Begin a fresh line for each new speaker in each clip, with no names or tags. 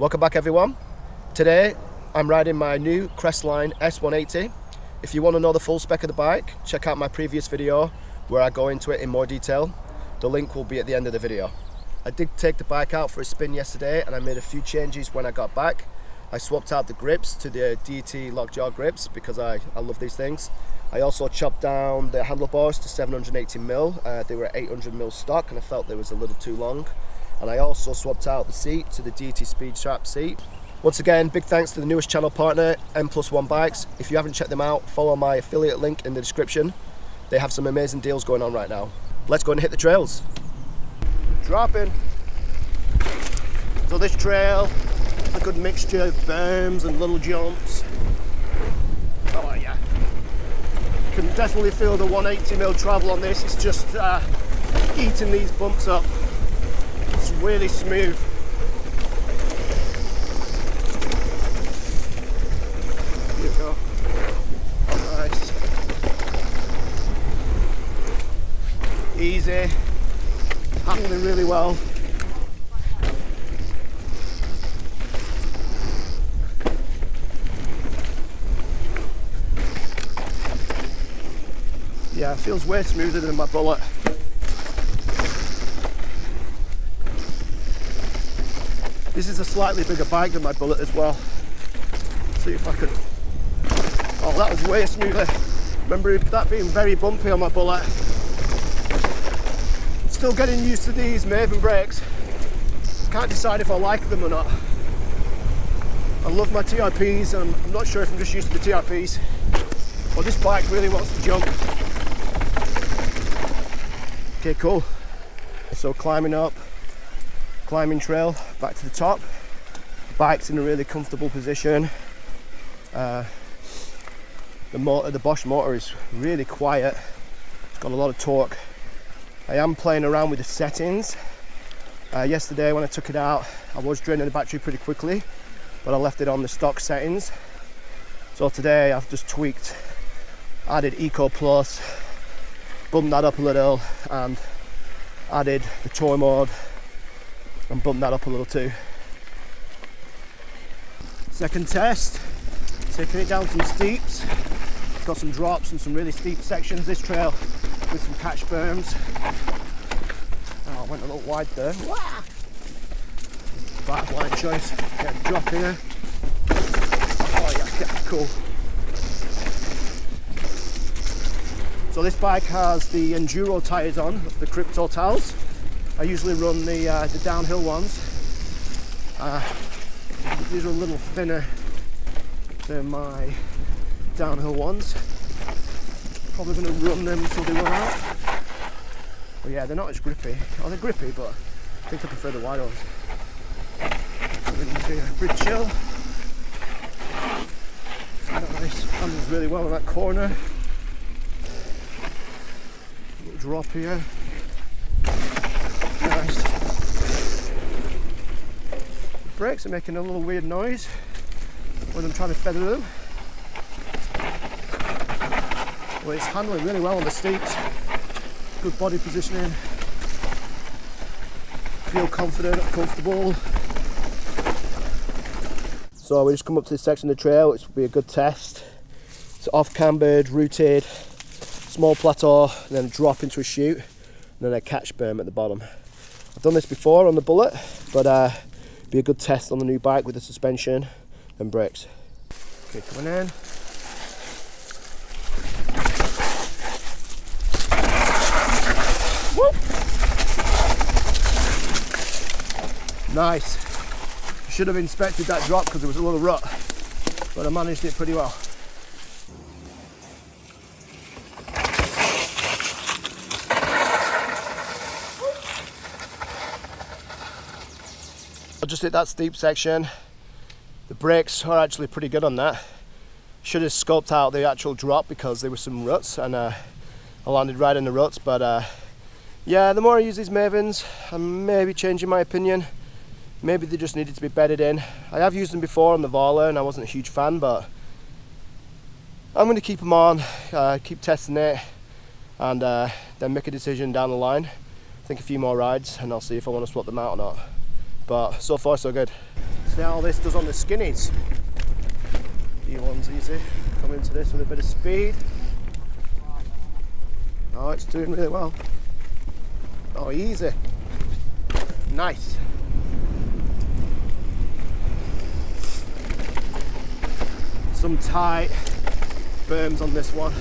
Welcome back everyone. Today I'm riding my new Crestline S180. If you want to know the full spec of the bike, check out my previous video where I go into it in more detail. The link will be at the end of the video. I did take the bike out for a spin yesterday and I made a few changes when I got back. I swapped out the grips to the DT lockjaw grips because I love these things. I also chopped down the handlebars to 780mm. They were 800mm stock and I felt they was a little too long. And I also swapped out the seat to the DT Speed Strap seat. Once again, big thanks to the newest channel partner, M+1 Bikes. If you haven't checked them out, follow my affiliate link in the description. They have some amazing deals going on right now. Let's go and hit the trails. Dropping. So this trail, a good mixture of berms and little jumps. Oh yeah. You can definitely feel the 180mm travel on this. It's just eating these bumps up. It's really smooth. Here we go. Nice. Easy. Handling really well. Yeah, it feels way smoother than my Bullet. This is a slightly bigger bike than my Bullet as well. Let's see if I can. Oh, that was way smoother. Remember that being very bumpy on my Bullet. Still getting used to these Maven brakes. Can't decide if I like them or not. I love my TRPs and I'm not sure if I'm just used to the TRPs. But this bike really wants to jump. Okay, cool. So climbing up, climbing trail, back to the top. The bike's in a really comfortable position. The Bosch motor is really quiet. It's got a lot of torque. I am playing around with the settings. Yesterday when I took it out, I was draining the battery pretty quickly, but I left it on the stock settings. So today I've just tweaked, added Eco Plus, bumped that up a little, and added the toy mode and bumped that up a little too. Second test, taking it down some steeps. Got some drops and some really steep sections this trail with some catch berms. Oh, I went a little wide there. Wah! Bad blind choice. Get a drop here. Oh yeah, cool. So this bike has the enduro tyres on, the Crypto towels. I usually run the downhill ones. These are a little thinner than my downhill ones. Probably going to run them until they run out. But yeah, they're not as grippy. Oh, they're grippy, but I think I prefer the wide ones. So we need to pretty chill. Nice, handles really well in that corner. Little drop here. Nice. The brakes are making a little weird noise when I'm trying to feather them. Well, it's handling really well on the steeps. Good body positioning. Feel confident, comfortable. So we just come up to this section of the trail, which will be a good test. It's off cambered, rooted, small plateau, and then a drop into a chute, and then a catch berm at the bottom. I've done this before on the Bullet, but be a good test on the new bike with the suspension and brakes. Okay, coming in. Whoop. Nice. Should have inspected that drop because there was a little rut, but I managed it pretty well. I just hit that steep section. The brakes are actually pretty good on that. Should have scoped out the actual drop because there were some ruts and I landed right in the ruts, but yeah, the more I use these Mavens, I'm maybe changing my opinion. Maybe they just needed to be bedded in. I have used them before on the Vala and I wasn't a huge fan, but I'm going to keep them on, keep testing it, and then make a decision down the line. I think a few more rides and I'll see if I want to swap them out or not. But so far so good. See how this does on the skinnies. E1's easy. Come into this with a bit of speed. Oh, it's doing really well. Oh, easy. Nice. Some tight berms on this one.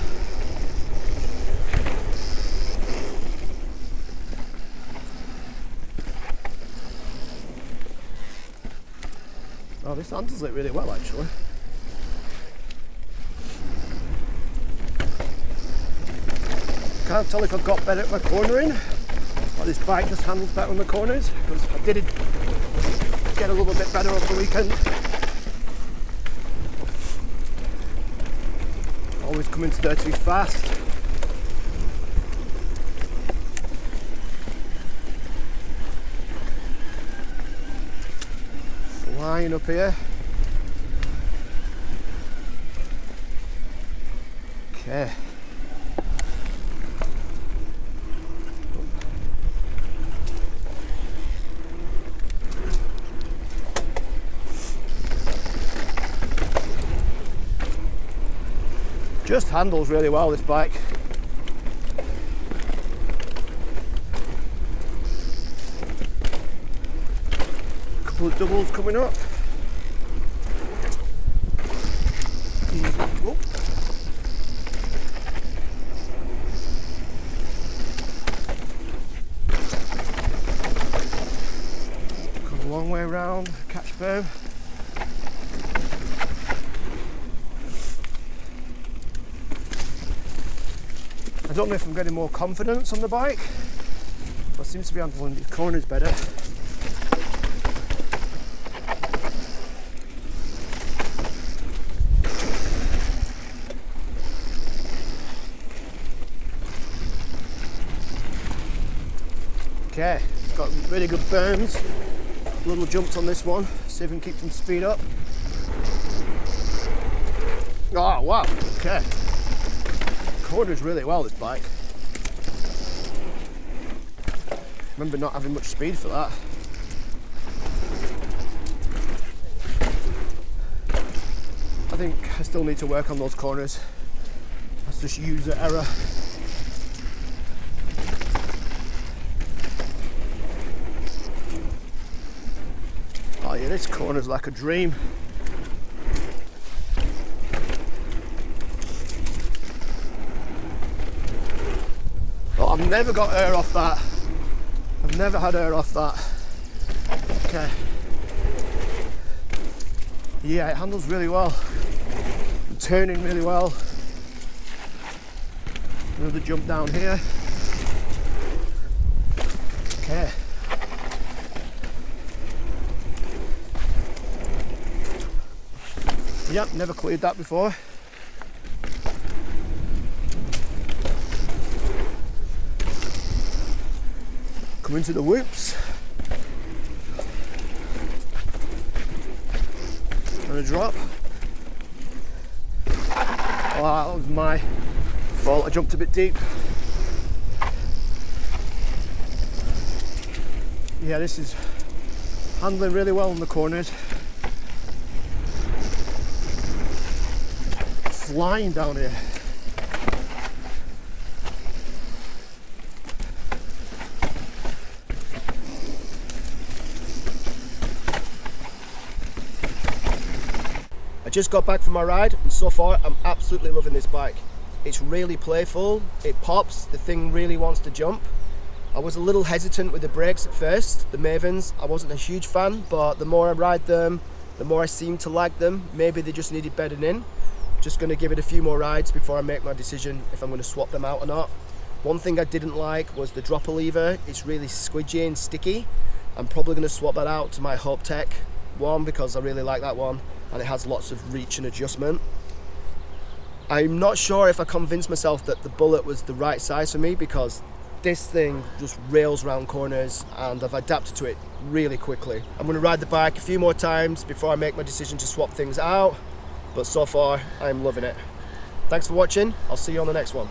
Oh, this handles it really well actually. Can't tell if I've got better at my cornering or this bike just handles better on the corners, because I did get a little bit better over the weekend. Always come into there too fast. Flying up here. Okay. Just handles really well, this bike. Couple of doubles coming up. Oh. Come a long way around, catch berm. I don't know if I'm getting more confidence on the bike, but I seem to be handling these corners better. Okay, got really good berms, little jumps on this one, see if we can keep some speed up. Oh wow, okay. Corners really well, this bike. Remember not having much speed for that. I think I still need to work on those corners. That's just user error. Oh yeah, this corner's like a dream. I've never got air off that. I've never had air off that. Okay. Yeah, it handles really well. Turning really well. Another jump down here. Okay. Yep, never cleared that before. Come into the whoops. And a drop. Oh, that was my fault. I jumped a bit deep. Yeah, this is handling really well on the corners. Flying down here. I just got back from my ride and so far I'm absolutely loving this bike. It's really playful, it pops, the thing really wants to jump. I was a little hesitant with the brakes at first, the Mavens. I wasn't a huge fan, but the more I ride them, the more I seem to like them. Maybe they just needed bedding in. Just going to give it a few more rides before I make my decision if I'm going to swap them out or not. One thing I didn't like was the dropper lever. It's really squidgy and sticky. I'm probably going to swap that out to my Hope Tech one because I really like that one and it has lots of reach and adjustment. I'm not sure if I convinced myself that the Bullet was the right size for me because this thing just rails around corners and I've adapted to it really quickly. I'm going to ride the bike a few more times before I make my decision to swap things out, but so far I'm loving it. Thanks for watching, I'll see you on the next one.